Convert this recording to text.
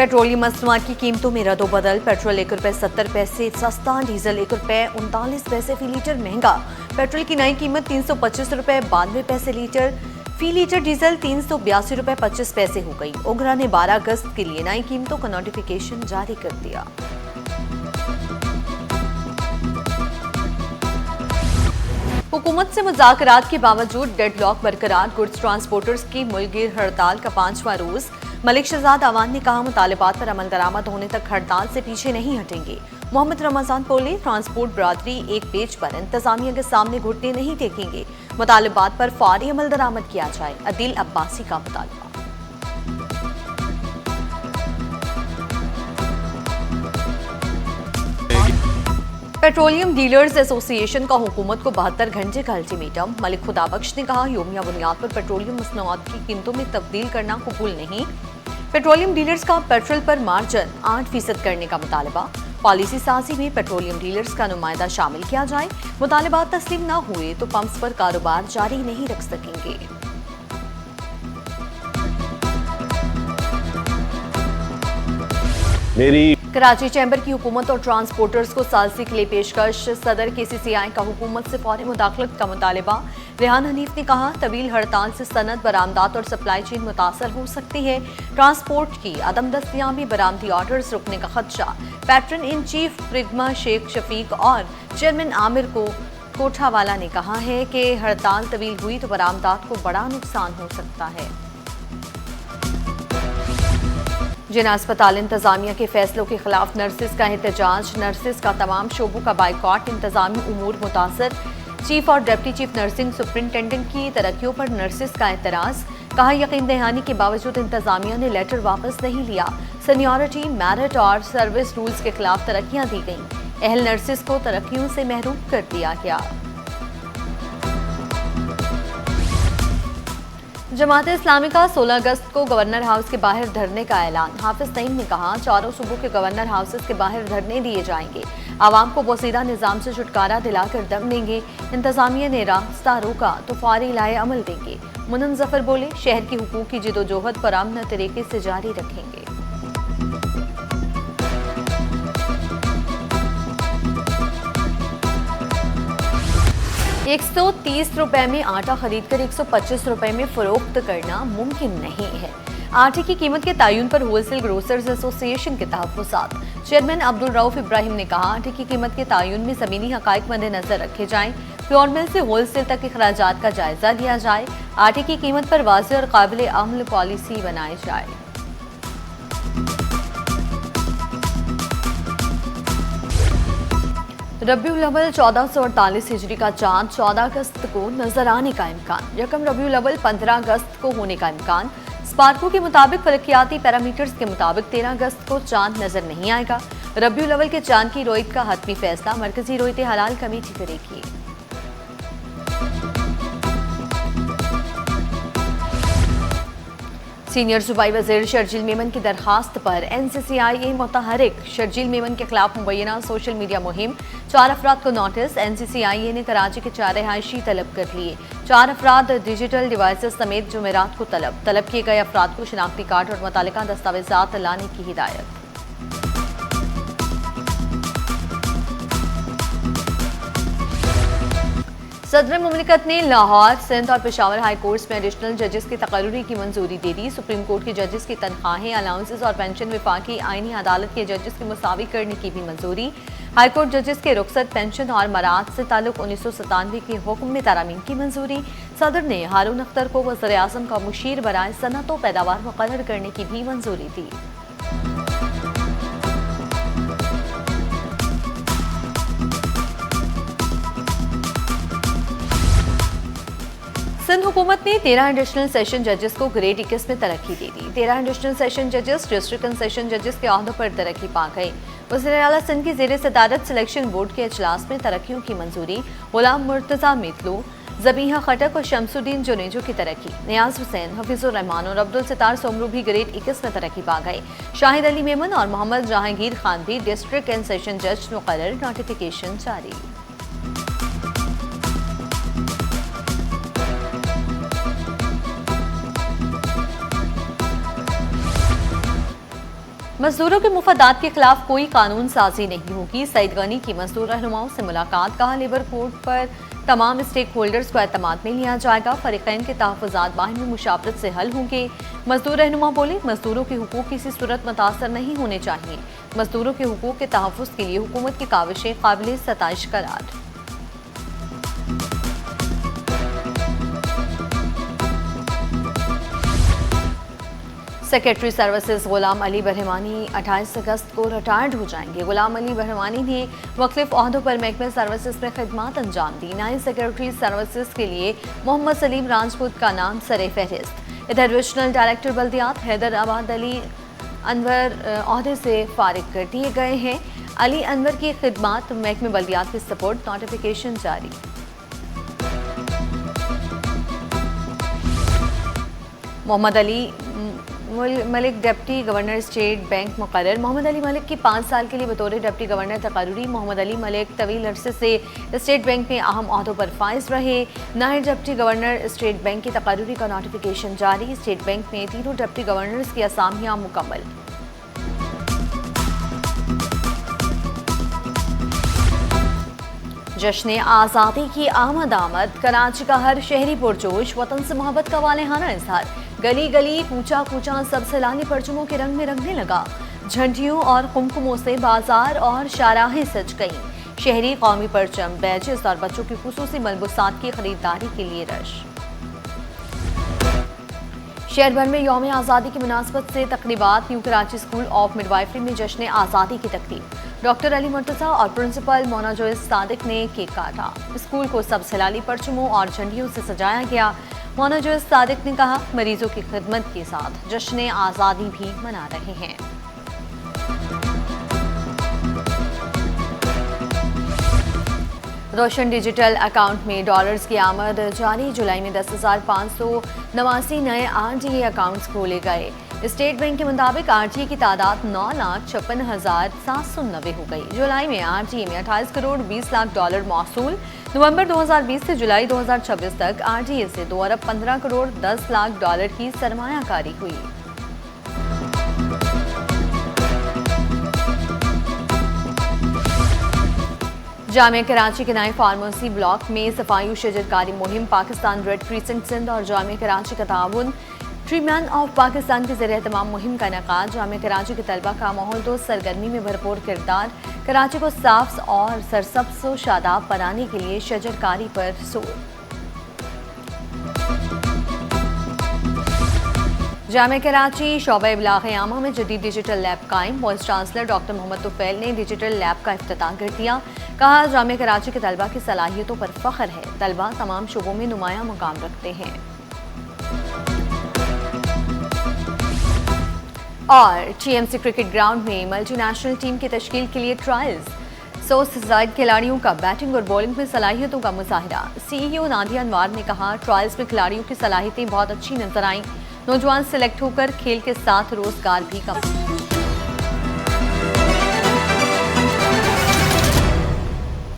Petroleum मसनूआत की कीमतों में रद्दोबदल। पेट्रोल ₹1.70 सस्ता, डीजल ₹1.39 फी लीटर महंगा। पेट्रोल की नई कीमत ₹325.92 लीटर, फी लीटर डीजल ₹382.25 हो गई। ओगरा ने 12 अगस्त के लिए नई कीमतों का नोटिफिकेशन जारी कर दिया। हुकूमत से मुज़ाकरात के बावजूद डेडलॉक बरकरार। गुड्स ट्रांसपोर्टर्स की मुल्कगीर हड़ताल का 5वां रोज। मलिक शहजाद अवान ने कहा, मुतालिबात पर अमल दरामद होने तक हड़ताल से पीछे नहीं हटेंगे। मोहम्मद रमजान बोले, ट्रांसपोर्ट बरादरी एक पेज पर इंतजामिया के सामने घुटने नहीं टेकेंगे। मुतालिबात पर फौरी अमल दरामद किया जाए। अदील अब्बासी का मुतालबा। पेट्रोलियम डीलर्स एसोसिएशन का हुकूमत को 72 घंटे का अल्टीमेटम। मलिक खुदाबख्श ने कहा, योमिया बुनियाद पर पेट्रोलियम मसनूआत की कीमतों में तब्दील करना कबूल नहीं। पेट्रोलियम डीलर्स का पेट्रोल पर मार्जिन 8% करने का मुतालबा। पॉलिसी साजी में पेट्रोलियम डीलर्स का नुमाइंदा शामिल किया जाए। मुतालबात तस्लीम न हुए तो पंप्स पर कारोबार जारी नहीं रख सकेंगे। कराची चैम्बर की हुकूमत और ट्रांसपोर्टर्स को सालसी के लिए पेशकश। सदर KCCI का हुकूमत से फौरी मुदाखलत का मुतालबा। रेहान हनीफ ने कहा, तवील हड़ताल से सनद, बरामदात और सप्लाई चेन मुतासर हो सकती है। ट्रांसपोर्ट की अदम दस्तियाबी, बरामदी ऑर्डर्स रुकने का खदशा। पैट्रन इन चीफ प्रिगमा शेख शफीक और चेयरमैन आमिर को कोठावाला ने कहा है कि हड़ताल तवील हुई तो बरामदात को बड़ा नुकसान हो सकता है। जिन अस्पताल इंतजामिया के फैसलों के खिलाफ नर्सिस का एहतजाज। नर्सिस का तमाम शोबों का बाइकॉट, इंतजामी उमूर मुतासर। चीफ और डिप्टी चीफ नर्सिंग सुपरिंटेंडेंट की तरक्कियों पर नर्सिस का एतराज। कहा, यकीन दहानी के बावजूद इंतजामिया ने लेटर वापस नहीं लिया। सीनियरिटी, मेरिट और सर्विस रूल्स के खिलाफ तरक्कियां दी गईं। अहल नर्सिस को तरक्कियों से महरूम कर दिया गया। जमात इस्लामी का 16 अगस्त को गवर्नर हाउस के बाहर धरने का ऐलान। हाफिज सईद ने कहा, चारों सूबों के गवर्नर हाउसेस के बाहर धरने दिए जाएंगे। आवाम को बोसीदा निजाम से छुटकारा दिलाकर दम देंगे। इंतजामिया ने रास्ता रोका तो फौरी लाए अमल देंगे। मुनन जफर बोले, शहर की हुकूक की जिदोजहद पर अमन तरीके से जारी रखेंगे। 130 रुपए में आटा खरीदकर 125 रुपए में फरोख्त करना मुमकिन नहीं है। आटे की कीमत के तयन पर होलसेल ग्रोसर्स एसोसिएशन के तहफ्फुज़ात। चेयरमैन अब्दुल रऊफ इब्राहिम ने कहा, आटे की कीमत के तयन में ज़मीनी हक़ाइक़ मद्देनज़र रखे जाएं। प्योर मिल से होलसेल तक अखराजात का जायजा लिया जाए। आटे की कीमत पर वाज़ेह और काबिल अमल पॉलिसी बनाई जाए। रबीउल अव्वल 1448 हिजरी का चांद 14 अगस्त को नजर आने का इम्कान। यकम रबीउल अव्वल 15 अगस्त को होने का इम्कान। स्पार्को के मुताबिक फलकियाती पैरामीटर्स के मुताबिक 13 अगस्त को चांद नजर नहीं आएगा। रबीउल अव्वल के चांद की रोयत का हतमी फैसला मरकजी रोयत हलाल कमेटी करेगी। सीनियर सूबाई वज़ीर शर्जील मेमन की दरखास्त पर NCCIA मुतहरिक। शर्जील मेमन के खिलाफ मुबैना सोशल मीडिया मुहिम। 4 अफराद को नोटिस। NCCIA ने कराची के 4 रिहायशी तलब कर लिए। 4 अफराद डिजिटल डिवाइसेस समेत जुमेरात को तलब किए गए अफराद को शिनाख्ती कार्ड और मुतल्लिका दस्तावेजात लाने की हिदायत। सदर मुमलिकत ने लाहौर, सिंध और पेशावर हाई कोर्ट्स में एडिशनल जजेस की तकर्री की मंजूरी दे दी। सुप्रीम कोर्ट के जजेस की तनख्वाहें, अलाउंसेस और पेंशन विफाकी आईनी अदालत के जजेस की मुसावी करने की भी मंजूरी। हाई कोर्ट जजेस के रुखसत, पेंशन और मराद से ताल्लुक 1997 के हुक्म में तरामीम की मंजूरी। सदर ने हारून अख्तर को वज़ीर आज़म का मुशीर बराए सनअत व पैदावार मुकर्रर करने की भी मंजूरी दी। सिंध हुकूमत ने 13 एडिशनल सेशन जजेस को ग्रेड 21 में तरक्की दे दी। 13 एडिशनल सेशन जजेस डिस्ट्रिक्ट एंड सेशन जजेस के अहदों पर तरक्की पा गए। वज़ीर आला सिंध की ज़ेर सदारत सिलेक्शन बोर्ड के इजलास में तरक्कियों की मंजूरी। गुलाम मुर्तज़ा मितलू, ज़बीहा खटक और शमसुद्दीन जुनेजो की तरक्की। नियाज हुसैन, हफीजुर रहमान और अब्दुल सितार सोमरू भी ग्रेड 21 में तरक्की पा गए। शाहिद अली मेमन और मोहम्मद जहांगीर खान भी डिस्ट्रिक्ट एंड सेशन जज मुकर्रर। नोटिफिकेशन जारी। मजदूरों के मुफादात के खिलाफ कोई कानून साजी नहीं होगी। सईद गनी की मजदूर रहनुमाओं से मुलाकात, कहा लेबर कोड पर तमाम स्टेक होल्डर्स को एतमाद में लिया जाएगा। फरीकैन के तहफ़्फ़ुज़ात बाहिमी मुशावरत से हल होंगे। मजदूर रहनुमा बोले, मजदूरों के हुकूक किसी सूरत मुतासर नहीं होने चाहिए। मजदूरों के हुकूक के तहफ़्फ़ुज़ के लिए हुकूमत की काविशें काबिल सताइश करार। सेक्रेटरी सर्विसेज गुलाम अली बरहमानी 28 अगस्त को रिटायर्ड हो जाएंगे। गुलाम अली बरहमानी ने मुख्तलिफ ओहदों पर महकमे सर्विसेज में खिदमत अंजाम दी। नए सेक्रेटरी सर्विसेज के लिए मोहम्मद सलीम राजपूत का नाम सरे फहरिस्त। इधर डिविजनल डायरेक्टर बल्दियात हैदराबाद अली अनवर ओहदे से फारिग कर दिए गए हैं। अली अनवर की खिदमत महकमे बल्दियात की सपोर्ट, नोटिफिकेशन जारी। Mohammad Ali Malik deputy governor State Bank मुकर्रर। मोहम्मद अली मलिक की 5 साल के लिए बतौर डिप्टी गवर्नर तकर्रुरी। मोहम्मद अली मलिक तवील अरसे से स्टेट बैंक में अहम ओहदों पर फाइज रहे। नायब डिप्टी गवर्नर स्टेट बैंक की तकर्रुरी का नोटिफिकेशन जारी। स्टेट बैंक में तीनों डिप्टी गवर्नर्स की असामियां मुकम्मल। जश्न आज़ादी की आमद कराची का हर शहरी पुरजोश, वतन से मोहब्बत का वालेहाना इजहार। गली गली कूचा कूचा सब सैलानी परचमों के रंग में रंगने लगा। झंडियों और कुमकुमों से बाजार और शाहराहें सज गईं। शहरी कौमी परचम, बैजेस और बच्चों की खुसूसी मलबूसात की खरीदारी के लिए रश। शहर भर में यौम आज़ादी की मुनासबत से तकरीबात। New Karachi school of midwifery में जश्न आज़ादी की तकरीब। डॉक्टर अली मुर्तज़ा और प्रिंसिपल मोना जोइस सादिक ने केक काटा। स्कूल को सब सैलानी परचमों और झंडियों से सजाया गया। मोना जोइस सादिक ने कहा, मरीजों की खिदमत के साथ जश्न आज़ादी भी मना रहे हैं। रोशन डिजिटल अकाउंट में डॉलर्स की आमद जारी। जुलाई में 10,589 नए RTA अकाउंट्स खोले गए। स्टेट बैंक के मुताबिक RTA की तादाद 9,56,790 हो गई। जुलाई में RTA में 28 करोड़ 20 लाख डॉलर मौसूल। नवंबर 2020 से जुलाई 2026 तक RTA से 2 अरब 15 करोड़ 10 लाख डॉलर की सरमायाकारी हुई। जामिया कराची के नए फार्मेसी ब्लॉक में सफाई शजरकारी मुहिम। पाकिस्तान रेड क्रिसेंट सिंध और जामिया कराची का ताउन ट्री मैन ऑफ पाकिस्तान के ज़रिए तमाम मुहिम का इनेकाद। जामिया कराची के तलबा का माहौल दोस्त सरगर्मी में भरपूर किरदार। कराची को साफ और सरसब्ज़ व शादाब बनाने के लिए शजरकारी पर जोर। जामिया कराची शोबा इब्लाग आमा में जदीद डिजिटल लैब कायम। Vice chancellor doctor Mohammad Tufail ने डिजिटल लैब का इफ्तिताह कर दिया। कहा, जामिया कराची के तलबा की सलाहियतों पर फख्र है। तलबा तमाम शोबों में नुमाया मुकाम रखते हैं। और TMC क्रिकेट ग्राउंड में मल्टीनेशनल टीम की तश्कील के लिए ट्रायल्स। 100 से ज़ायद खिलाड़ियों का बैटिंग और बॉलिंग में सलाहियतों का मुजाहिरा। CEO नादिया अनवार ने कहा, ट्रायल्स में खिलाड़ियों की सलाहियतें बहुत अच्छी नजर आईं। नौजवान सिलेक्ट होकर खेल के साथ रोजगार भी कम।